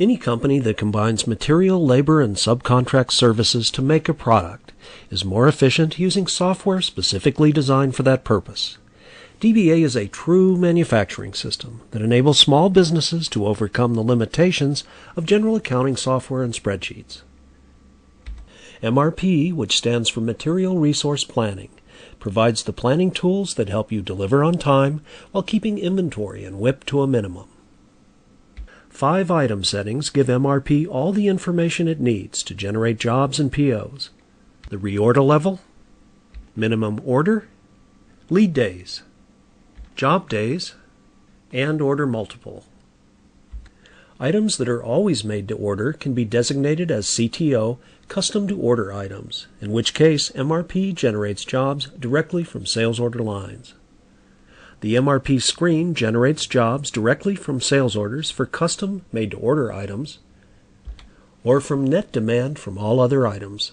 Any company that combines material, labor, and subcontract services to make a product is more efficient using software specifically designed for that purpose. DBA is a true manufacturing system that enables small businesses to overcome the limitations of general accounting software and spreadsheets. MRP, which stands for Material Resource Planning, provides the planning tools that help you deliver on time while keeping inventory and WIP to a minimum. 5 item settings give MRP all the information it needs to generate jobs and POs. The reorder level, minimum order, lead days, job days, and order multiple. Items that are always made to order can be designated as CTO, custom to order items, in which case MRP generates jobs directly from sales order lines. The MRP screen generates jobs directly from sales orders for custom made-to-order items or from net demand from all other items.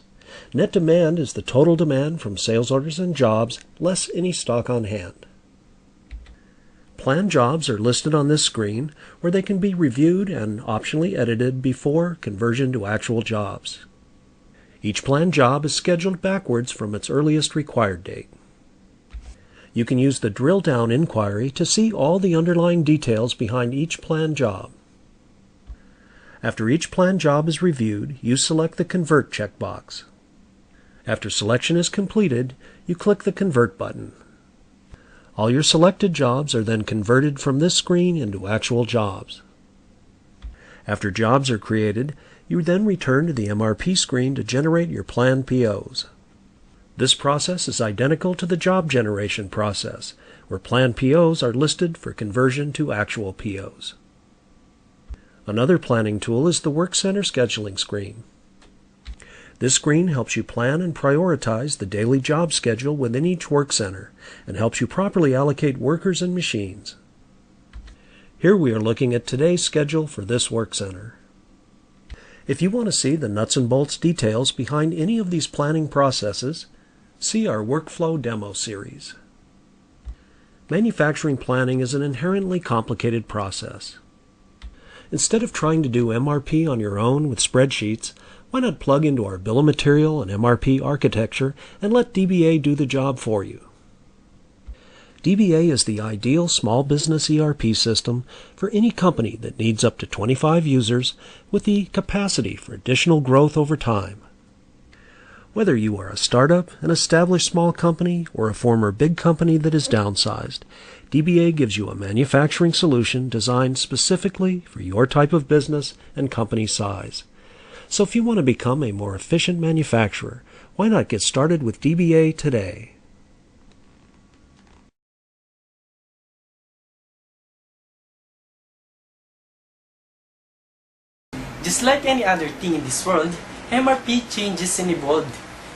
Net demand is the total demand from sales orders and jobs less any stock on hand. Planned jobs are listed on this screen where they can be reviewed and optionally edited before conversion to actual jobs. Each planned job is scheduled backwards from its earliest required date. You can use the drill down inquiry to see all the underlying details behind each planned job. After each planned job is reviewed, you select the Convert checkbox. After selection is completed, you click the Convert button. All your selected jobs are then converted from this screen into actual jobs. After jobs are created, you then return to the MRP screen to generate your planned POs. This process is identical to the job generation process, where planned POs are listed for conversion to actual POs. Another planning tool is the Work Center scheduling screen. This screen helps you plan and prioritize the daily job schedule within each work center and helps you properly allocate workers and machines. Here we are looking at today's schedule for this work center. If you want to see the nuts and bolts details behind any of these planning processes, see our workflow demo series. Manufacturing planning is an inherently complicated process. Instead of trying to do MRP on your own with spreadsheets, why not plug into our bill of material and MRP architecture and let DBA do the job for you? DBA is the ideal small business ERP system for any company that needs up to 25 users with the capacity for additional growth over time. Whether you are a startup, an established small company, or a former big company that is downsized, DBA gives you a manufacturing solution designed specifically for your type of business and company size. So if you want to become a more efficient manufacturer, why not get started with DBA today? Just like any other thing in this world, MRP changes and evolved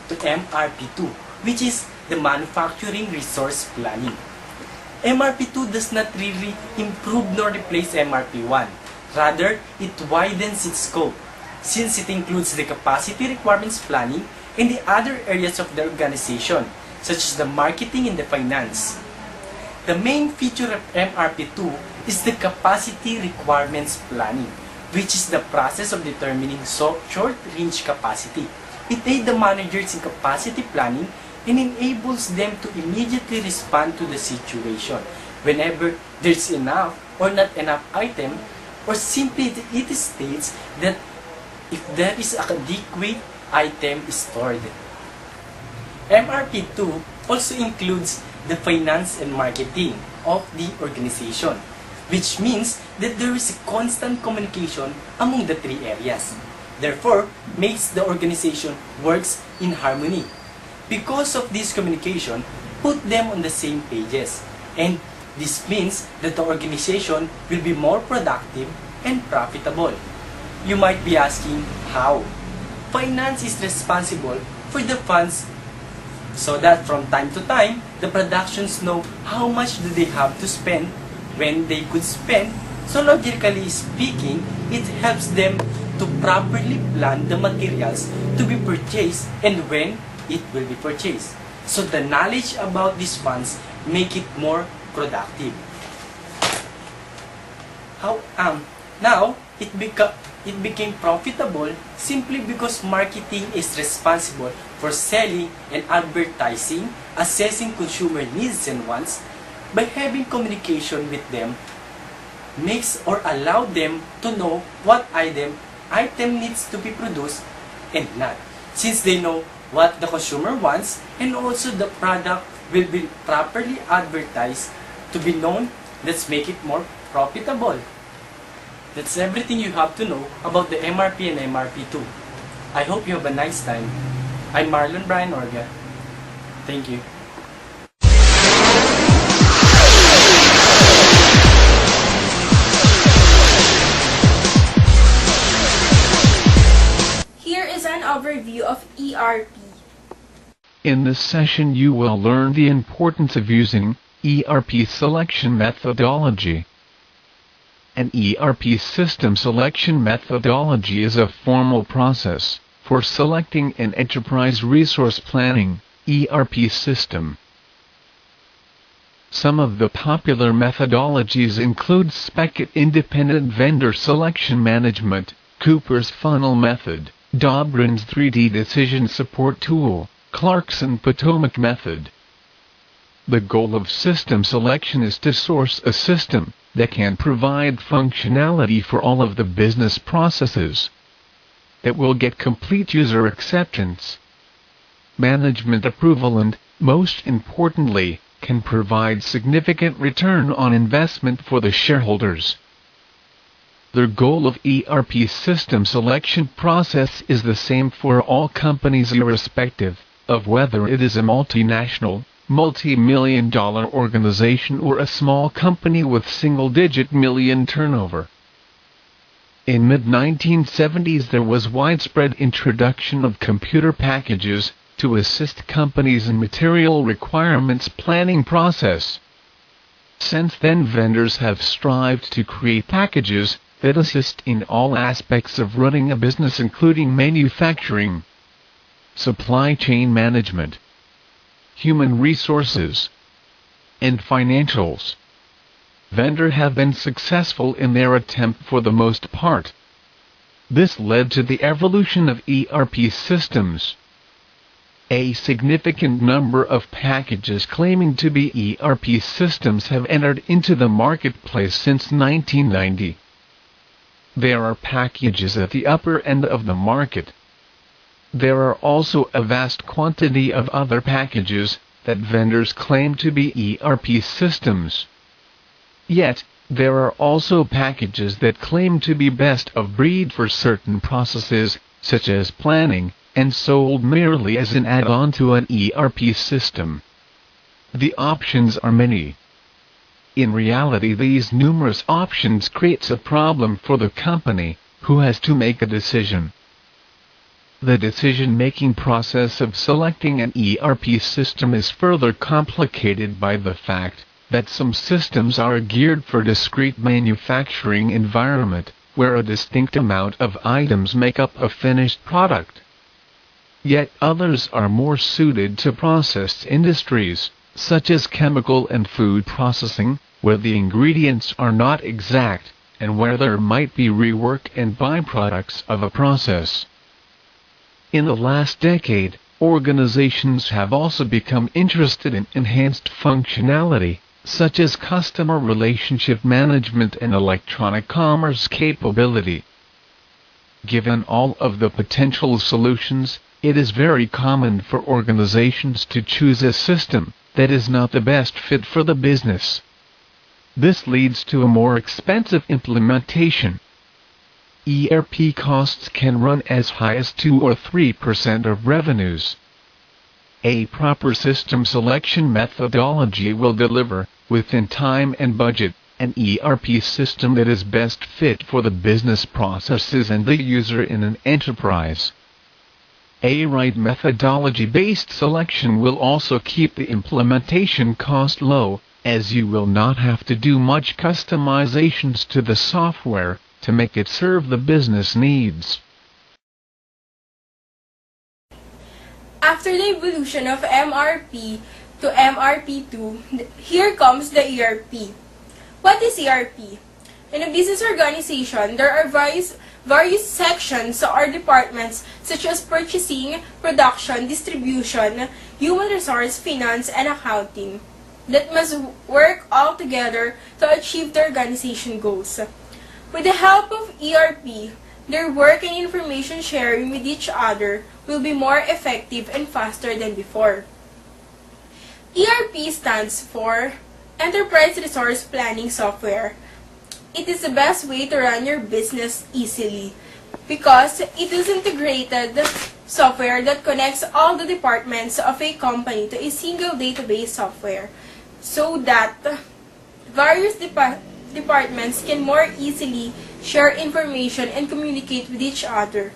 to MRP2, which is the Manufacturing Resource Planning. MRP2 does not really improve nor replace MRP1. Rather, it widens its scope, since it includes the capacity requirements planning and the other areas of the organization, such as the marketing and the finance. The main feature of MRP2 is the capacity requirements planning, which is the process of determining short-range capacity. It aids the managers in capacity planning and enables them to immediately respond to the situation whenever there's enough or not enough item, or simply it states that if there is a adequate item stored. MRP2 also includes the finance and marketing of the organization, which means that there is a constant communication among the 3 areas. Therefore, makes the organization works in harmony. Because of this communication, put them on the same pages, and this means that the organization will be more productive and profitable. You might be asking, how? Finance is responsible for the funds so that from time to time, the productions know how much do they have to spend, when they could spend. So logically speaking, it helps them to properly plan the materials to be purchased and when it will be purchased. So the knowledge about these funds make it more productive. it became profitable simply because marketing is responsible for selling and advertising, assessing consumer needs and wants. By having communication with them, makes or allow them to know what item needs to be produced and not, since they know what the consumer wants, and also the product will be properly advertised to be known. Let's make it more profitable. That's everything you have to know about the MRP and MRP2. I hope you have a nice time. I'm Marlon Brian Orga. Thank you. Here is an overview of ERP. In this session you will learn the importance of using ERP selection methodology. An ERP system selection methodology is a formal process for selecting an enterprise resource planning ERP system. Some of the popular methodologies include SPECT Independent Vendor Selection Management, Cooper's Funnel Method, Dobrin's 3D Decision Support Tool, Clarkson-Potomac Method. The goal of system selection is to source a system that can provide functionality for all of the business processes, that will get complete user acceptance, management approval, and, most importantly, can provide significant return on investment for the shareholders. The goal of ERP system selection process is the same for all companies irrespective of whether it is a multinational, multi-million-dollar organization or a small company with single-digit million turnover. In mid-1970s there was widespread introduction of computer packages to assist companies in material requirements planning process. Since then vendors have strived to create packages that assist in all aspects of running a business, including manufacturing, supply chain management, human resources, and financials. Vendors have been successful in their attempt for the most part. This led to the evolution of ERP systems. A significant number of packages claiming to be ERP systems have entered into the marketplace since 1990. There are packages at the upper end of the market. There are also a vast quantity of other packages that vendors claim to be ERP systems. Yet, there are also packages that claim to be best of breed for certain processes, such as planning, and sold merely as an add-on to an ERP system. The options are many. In reality, these numerous options creates a problem for the company, who has to make a decision. The decision-making process of selecting an ERP system is further complicated by the fact that some systems are geared for discrete manufacturing environment, where a distinct amount of items make up a finished product. Yet others are more suited to process industries, such as chemical and food processing, where the ingredients are not exact, and where there might be rework and byproducts of a process. In the last decade, organizations have also become interested in enhanced functionality, such as customer relationship management and electronic commerce capability. Given all of the potential solutions, it is very common for organizations to choose a system that is not the best fit for the business. This leads to a more expensive implementation. ERP costs can run as high as 2 or 3% of revenues. A proper system selection methodology will deliver, within time and budget, an ERP system that is best fit for the business processes and the user in an enterprise. A right methodology-based selection will also keep the implementation cost low, as you will not have to do much customizations to the software to make it serve the business needs. After the evolution of MRP to MRP2, here comes the ERP. What is ERP? In a business organization, there are various sections or departments such as purchasing, production, distribution, human resource, finance, and accounting that must work all together to achieve the organization goals. With the help of ERP, their work and information sharing with each other will be more effective and faster than before. ERP stands for Enterprise Resource Planning Software. It is the best way to run your business easily because it is integrated software that connects all the departments of a company to a single database software so that various departments can more easily share information and communicate with each other.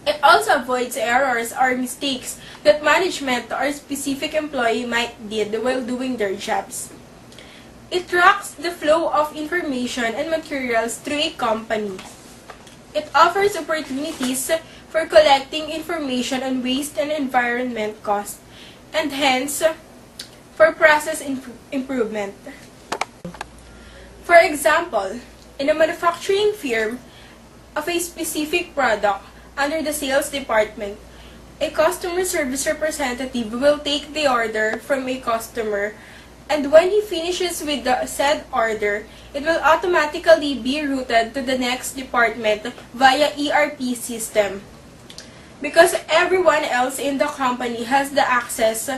It also avoids errors or mistakes that management or specific employee might did while doing their jobs. It tracks the flow of information and materials through a company. It offers opportunities for collecting information on waste and environment costs, and hence, for process improvement. For example, in a manufacturing firm of a specific product under the sales department, a customer service representative will take the order from a customer, and when he finishes with the said order, it will automatically be routed to the next department via ERP system. Because everyone else in the company has the access